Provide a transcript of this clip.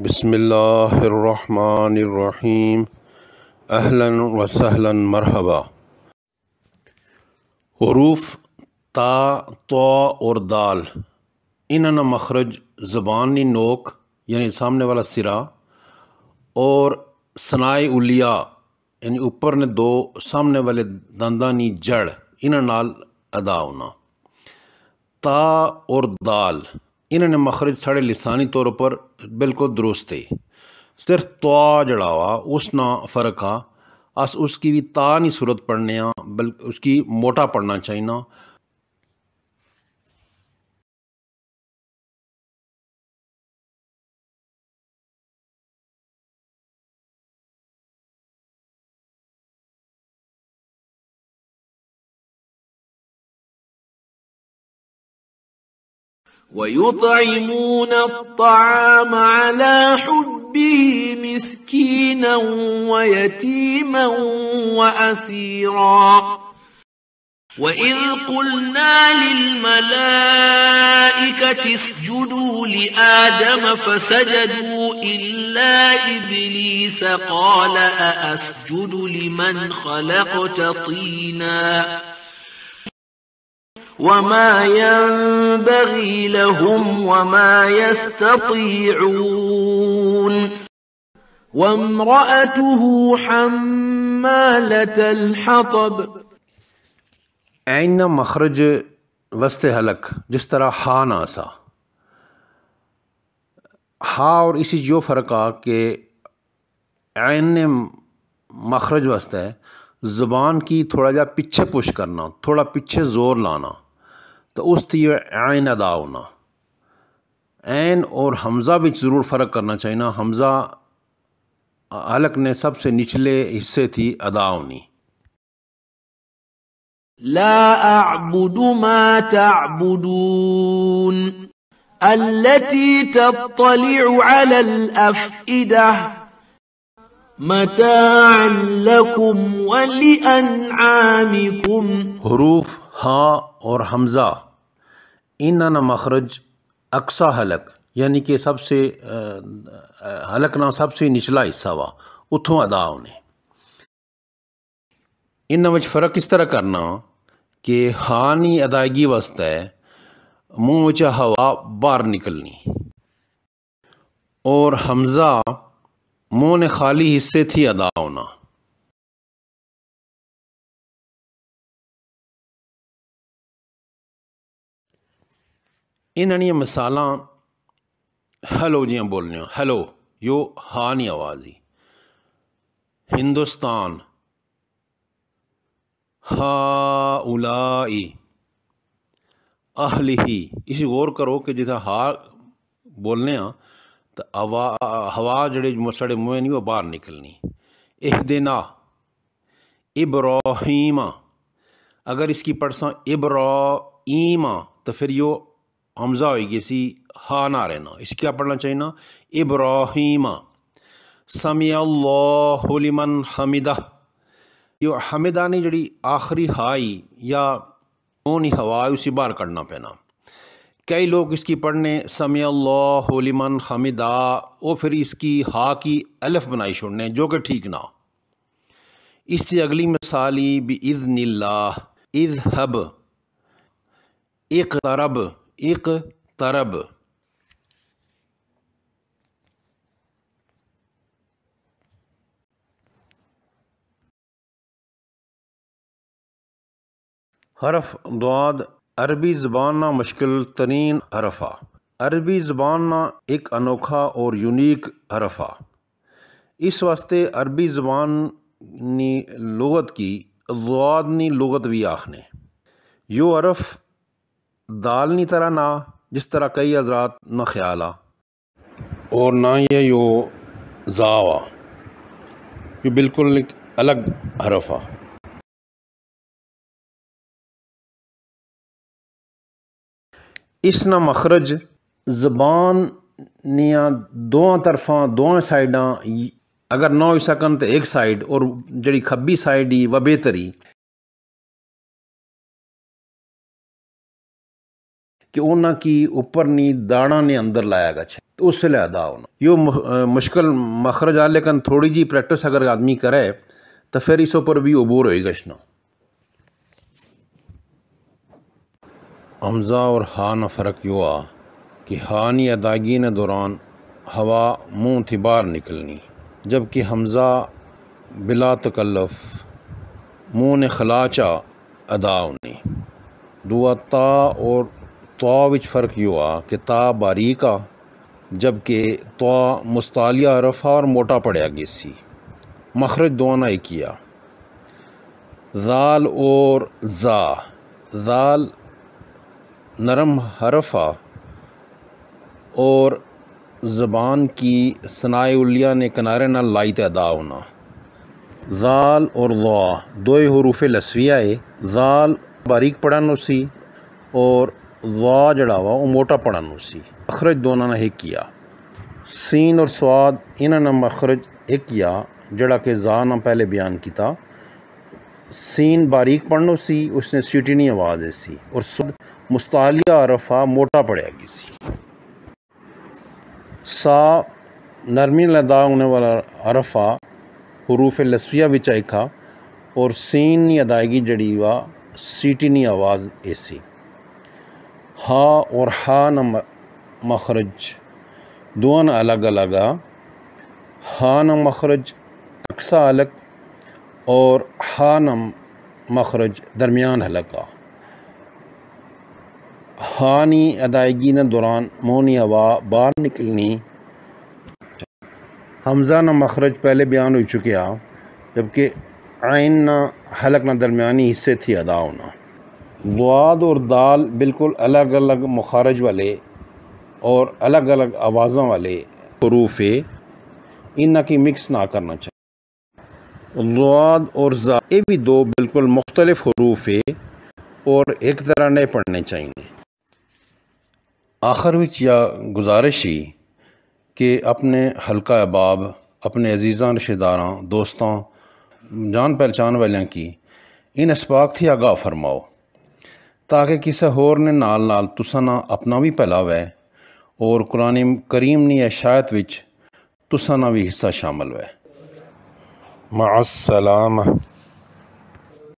بسم اللہ الرحمن الرحیم۔ اہلا و سہلا مرحبا۔ حروف تا، طا اور دال انہاں مخرج زبانی نوک یعنی سامنے والا سرا اور ثنائے علیا یعنی اوپر نے دو سامنے والے دندانی جڑ انہاں نال ادا ہونا۔ تا اور دال انہاں نے مخرج ساڑے لسانی طور پر بالکل درست ہے، صرف تا جڑا ہوا اس نا فرق آ اس کی بھی تا نہیں صورت پڑھنے آ بلکہ اس کی موٹا پڑھنا چاہینا۔ وَيُطْعِمُونَ الطَّعَامَ عَلَى حُبِّهِ مِسْكِينًا وَيَتِيمًا وَأَسِيرًا وَإِذْ قُلْنَا لِلْمَلَائِكَةِ اسْجُدُوا لِآدَمَ فَسَجَدُوا إِلَّا إِبْلِيسَ قَالَ أَأَسْجُدُ لِمَنْ خَلَقْتَ طِينًا وما ينبغي لهم وما يستطيعون وامرأته حمالة الحطب۔ عین مخرج وسط حلق جس طرح ہا ناسا ہا، اور اسی جو فرق آ کہ عین مخرج وسط ہے زبان کی تھوڑا جا پیچھے پش کرنا، تھوڑا پیچھے زور لانا، تو اس تھی عین ادا ہونا۔ عین اور حمزہ بھی ضرور فرق کرنا چاہیے، حمزہ حلق نے سب سے نچلے حصے تھی ادا ہونی۔ لا أعبد ما تعبدون التي تطلع على الأفئدة متاعا لكم ولأنعامكم۔ حروف ہا اور حمزہ انہاں مخرج اقصا حلق یعنی کہ سب سے حلق نہ سب سے نچلا حصہ وا اتھوں ادا ہونے۔ انہاں وچ فرق اس طرح کرنا کہ ہانی ادائیگی واسطے ہے منہ وچ ہوا باہر نکلنی، اور حمزہ منہ نے خالی حصے تھی ادا ہونا۔ انہاں مثالاں ہیلو جیاں بولنے ہیلو یو ہا نہیں آوازی، ہندوستان ہا اولائی اہلہی، اسی غور کرو کہ جیسا ہا بولنے ہاں تو ہوا جڑے سڑے منہ نہیں وہ باہر نکلنی۔ اہدنا ابراہیم، اگر اس کی پڑھساں ابراہیم تو پھر یہ حمزہ ہوئی گی سی ہا نہ رہنا، اس کیا پڑھنا چاہیے نا ابراہیم۔ سمیع اللہ لمن حمدہ، یہ حمدہ نے جڑی آخری ہائی یا مونی ہوا اسی باہر کرنا پینا۔ کئی لوگ اس کی پڑھنے سمیع اللہ لمن حمدہ وہ پھر اس کی ہا کی الف بنائی چھوڑنے جو کہ ٹھیک نہ۔ اس سے اگلی مثالی بِإِذْنِ اللہ، اذهب، اقترب، اقترب۔ حرف ضاد عربی زبان نا مشکل ترین حرف آ، عربی زبان نا ایک انوکھا اور یونیک حرف آ۔ اس واسطے عربی زبان نی لغت کی ضاد نی لغت بھی آخنے۔ یو حرف دال نی طرح نہ جس طرح کئی حضرات نہ خیال آ، اور نہ یہ یو زاو آ، یہ بالکل الگ حرف آ۔ اس نا مخرج زبان نیاں دوہاں طرفاں دوہاں سائیڈاں اگر نہ ہوئی سکن تو ایک سائیڈ اور جڑی کھبی سائیڈ ہی وہ بہتری کہ انہاں کی اوپر نی داڑا نے اندر لایا گا چھے تو اس سے لے ادا ہونا یہ مشکل مخرج آ لیکن تھوڑی جی پریکٹس اگر آدمی کرے تو پھر اس پر بھی عبور ہوئی گشنا حمزہ اور ہا نہ فرق یوں آ کہ ہا نی ادائیگی نے دوران ہوا منہ تھی باہر نکلنی جبکہ حمزہ بلا تکلف منہ نے خلاچا ادا ہونی دعا تا اور طا وچ فرق یوں آ کہ تا باریک آ جبکہ طا مستعلیہ حرف اور موٹا پڑیا گی سی مخرج دونوں ایک کیا ذال اور زا ذال نرم حرف آ اور زبان کی ثنائے علیہ نے کنارے نہ لائت ادا ہونا ذال اور ضا دوئے حروف لسویہ ہے ذال باریک پڑھانو سی اور ضا جڑا ہوا وہ موٹا پڑھانو سی مخرج دونوں نے ایک کیا سین اور سواد انہوں نے مخرج ایک کیا جڑا کہ ضا نہ پہلے بیان کیتا سین باریک پڑھنو سی اس نے سیٹینی آواز ہے سی اور سود مستعلیہ عرفہ موٹا پڑھیا گی سی سا نرمی لدا ہونے والا عرفہ حروف لسویہ وچ ایکھا اور سین نی ادائیگی جڑی وا سیٹی نی آواز ایسی ہا اور ہا نہ مخرج دون الگ الگ آ ہا نہ مخرج اقصا الگ اور ہا نہ مخرج درمیان حلقہ ہا نی ادائیگی نے دوران مونی ہوا باہر نکلنی حمزہ نہ مخرج پہلے بیان ہو چکیا جبکہ عین نہ حلق نہ درمیانی حصے تھی ادا ہونا ضاد اور دال بالکل الگ الگ مخارج والے اور الگ الگ آوازوں والے حروف ان کی مکس نہ کرنا چاہیے ضاد اور زا یہ بھی دو بالکل مختلف حروف اور ایک طرح نہیں پڑھنے چاہیے آخر وچ یا گزارش ہی کہ اپنے حلقہ احباب اپنے عزیزاں رشتہ داراں دوستاں جان پہچان والیاں کی ان اسباق تھی آگاہ فرماؤ تاکہ کسے ہور نے نال نال تساں نہ اپنا بھی پھیلاوے اور قرآن کریم نی اشاعت وچ تساں نہ بھی حصہ شامل ہوئے مع السلامہ